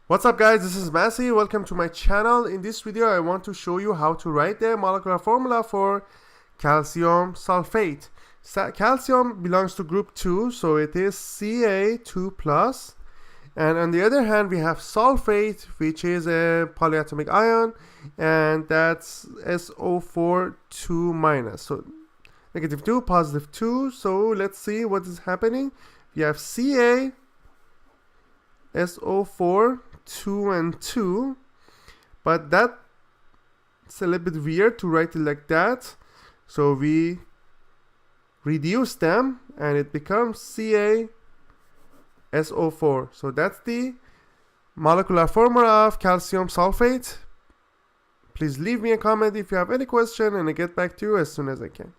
What's up guys, this is Masi. Welcome to my channel. In this video I want to show you how to write the molecular formula for calcium sulfate. Calcium belongs to group 2, so it is Ca2+, and on the other hand we have sulfate, which is a polyatomic ion, and that's SO4 2-. So -2, +2. So let's see what is happening. We have Ca, SO4 2 and 2, but that's a little bit weird to write it like that, so we reduce them and it becomes CaSO4. So that's the molecular formula of calcium sulfate. Please leave me a comment if you have any question and I'll get back to you as soon as I can.